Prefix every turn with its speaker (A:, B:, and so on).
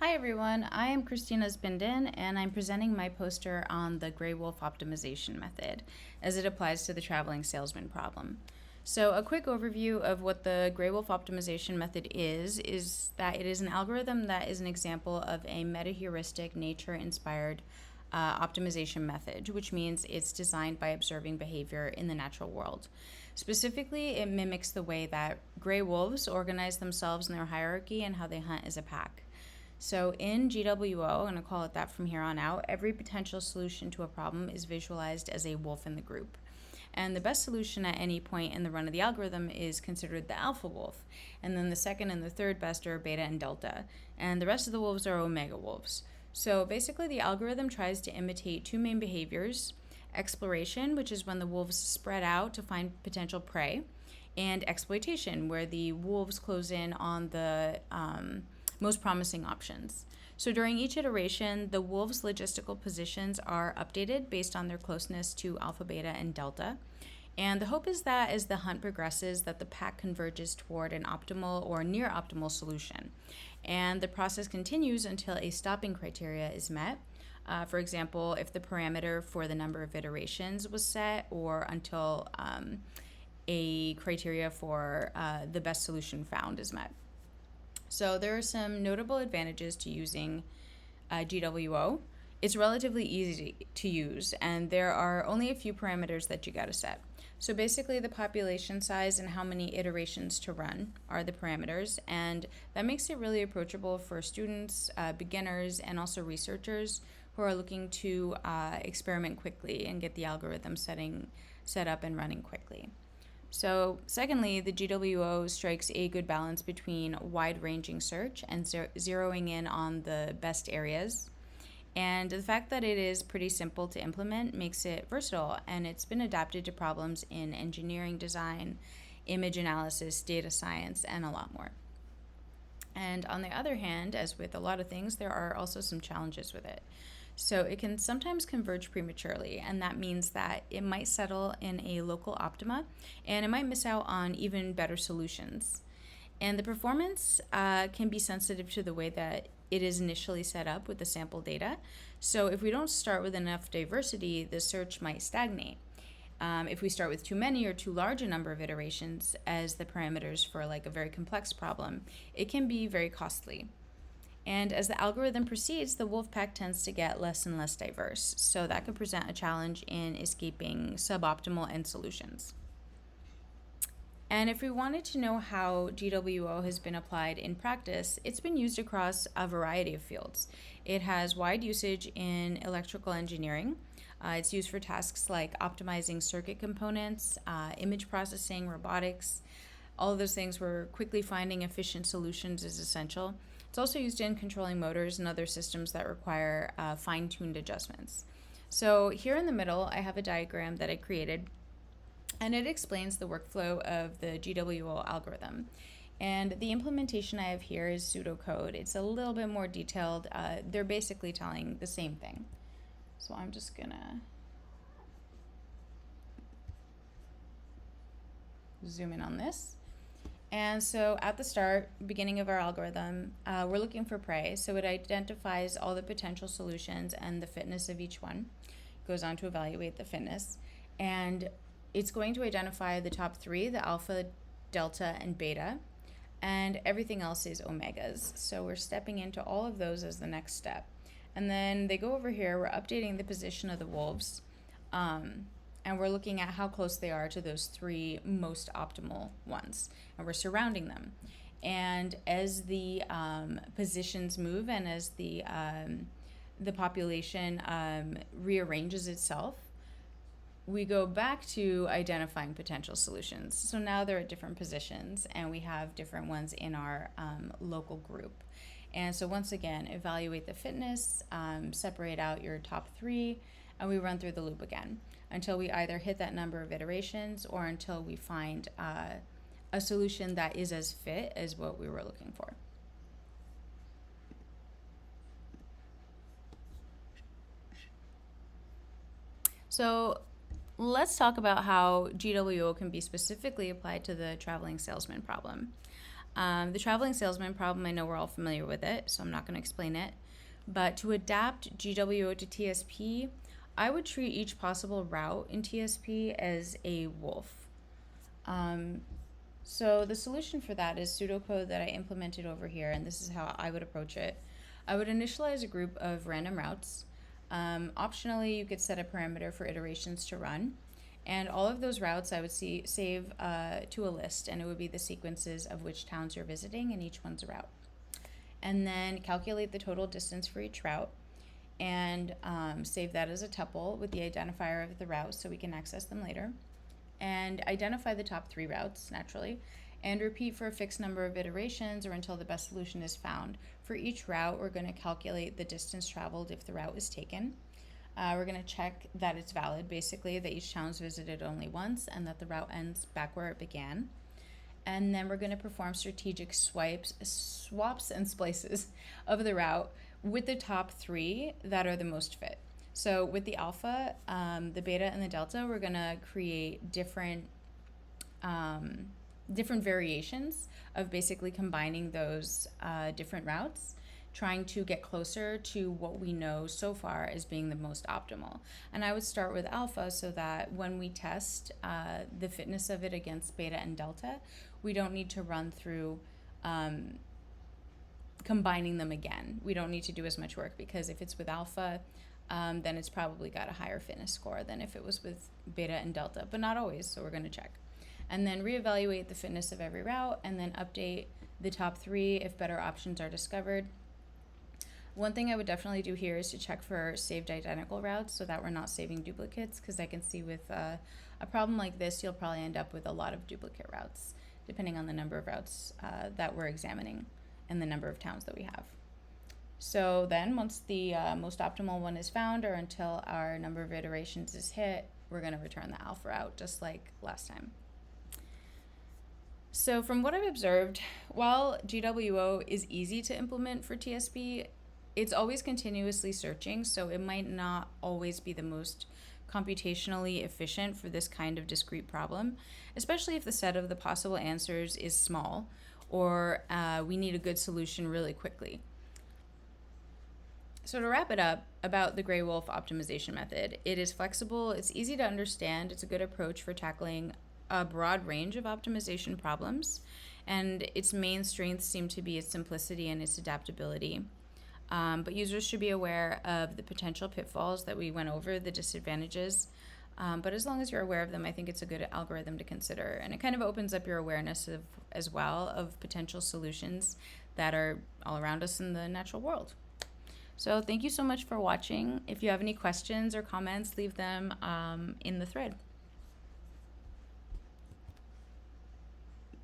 A: Hi everyone, I am Kristina Zbinden and I'm presenting my poster on the gray wolf optimization method as it applies to the traveling salesman problem. So a quick overview of what the gray wolf optimization method is that it is an algorithm that is an example of a meta-heuristic nature-inspired optimization method, which means it's designed by observing behavior in the natural world. Specifically, it mimics the way that gray wolves organize themselves in their hierarchy and how they hunt as a pack. So in GWO, I'm going to call it that from here on out, every potential solution to a problem is visualized as a wolf in the group. And the best solution at any point in the run of the algorithm is considered the alpha wolf. And then the second and the third best are beta and delta. And the rest of the wolves are omega wolves. So basically, the algorithm tries to imitate two main behaviors: exploration, which is when the wolves spread out to find potential prey, and exploitation, where the wolves close in on the most promising options. So during each iteration, the wolves' logistical positions are updated based on their closeness to alpha, beta, and delta. And the hope is that as the hunt progresses, that the pack converges toward an optimal or near optimal solution. And the process continues until a stopping criteria is met. For example, if the parameter for the number of iterations was set, or until a criteria for the best solution found is met. So there are some notable advantages to using GWO. It's relatively easy to use, and there are only a few parameters that you got to set. So basically, the population size and how many iterations to run are the parameters, and that makes it really approachable for students, beginners, and also researchers who are looking to experiment quickly and get the algorithm set up and running quickly. So secondly, the GWO strikes a good balance between wide-ranging search and zeroing in on the best areas. And the fact that it is pretty simple to implement makes it versatile, and it's been adapted to problems in engineering design, image analysis, data science, and a lot more. And on the other hand, as with a lot of things, there are also some challenges with it. So it can sometimes converge prematurely, and that means that it might settle in a local optima, and it might miss out on even better solutions. And the performance can be sensitive to the way that it is initially set up with the sample data. So if we don't start with enough diversity, the search might stagnate. If we start with too many or too large a number of iterations as the parameters for like a very complex problem, it can be very costly. And as the algorithm proceeds, the wolf pack tends to get less and less diverse. So that could present a challenge in escaping suboptimal end solutions. And if we wanted to know how GWO has been applied in practice, it's been used across a variety of fields. It has wide usage in electrical engineering. It's used for tasks like optimizing circuit components, image processing, robotics. All of those things where quickly finding efficient solutions is essential. It's also used in controlling motors and other systems that require fine-tuned adjustments. So here in the middle, I have a diagram that I created, and it explains the workflow of the GWO algorithm. And the implementation I have here is pseudocode. It's a little bit more detailed. They're basically telling the same thing. So I'm just gonna zoom in on this. And so at the start, beginning of our algorithm, we're looking for prey. So it identifies all the potential solutions and the fitness of each one. It goes on to evaluate the fitness. And it's going to identify the top three, the alpha, delta, and beta. And everything else is omegas. So we're stepping into all of those as the next step. And then they go over here, we're updating the position of the wolves. And we're looking at how close they are to those three most optimal ones. And we're surrounding them. And as the positions move and as the population rearranges itself, we go back to identifying potential solutions. So now they're at different positions, and we have different ones in our local group. And so once again, evaluate the fitness, separate out your top three, and we run through the loop again until we either hit that number of iterations or until we find a solution that is as fit as what we were looking for. So let's talk about how GWO can be specifically applied to the traveling salesman problem. The traveling salesman problem, I know we're all familiar with it, so I'm not going to explain it. But to adapt GWO to TSP, I would treat each possible route in TSP as a wolf. So the solution for that is pseudocode that I implemented over here, and this is how I would approach it. I would initialize a group of random routes. Optionally, you could set a parameter for iterations to run. And all of those routes I would save to a list, and it would be the sequences of which towns you're visiting, and each one's a route. And then calculate the total distance for each route, and save that as a tuple with the identifier of the route so we can access them later. And identify the top 3 routes, naturally, and repeat for a fixed number of iterations or until the best solution is found. For each route, we're going to calculate the distance traveled if the route is taken. We're going to check that it's valid, basically, that each town is visited only once and that the route ends back where it began. And then we're going to perform strategic swaps and splices of the route with the top 3 that are the most fit. So with the alpha, the beta, and the delta, we're going to create different variations of basically combining those different routes, trying to get closer to what we know so far as being the most optimal. And I would start with alpha so that when we test the fitness of it against beta and delta, we don't need to run through combining them again. We don't need to do as much work, because if it's with alpha, then it's probably got a higher fitness score than if it was with beta and delta, but not always, so we're going to check. And then reevaluate the fitness of every route, and then update the top 3 if better options are discovered. One thing I would definitely do here is to check for saved identical routes so that we're not saving duplicates, because I can see with a problem like this, you'll probably end up with a lot of duplicate routes, depending on the number of routes that we're examining and the number of towns that we have. So then once the most optimal one is found, or until our number of iterations is hit, we're going to return the alpha route just like last time. So from what I've observed, while GWO is easy to implement for TSP, it's always continuously searching, so it might not always be the most computationally efficient for this kind of discrete problem, especially if the set of the possible answers is small, or we need a good solution really quickly. So to wrap it up about the gray wolf optimization method, it is flexible, it's easy to understand, it's a good approach for tackling a broad range of optimization problems, and its main strengths seem to be its simplicity and its adaptability. But users should be aware of the potential pitfalls that we went over, the disadvantages. But as long as you're aware of them, I think it's a good algorithm to consider. And it kind of opens up your awareness as well of potential solutions that are all around us in the natural world. So thank you so much for watching. If you have any questions or comments, leave them in the thread.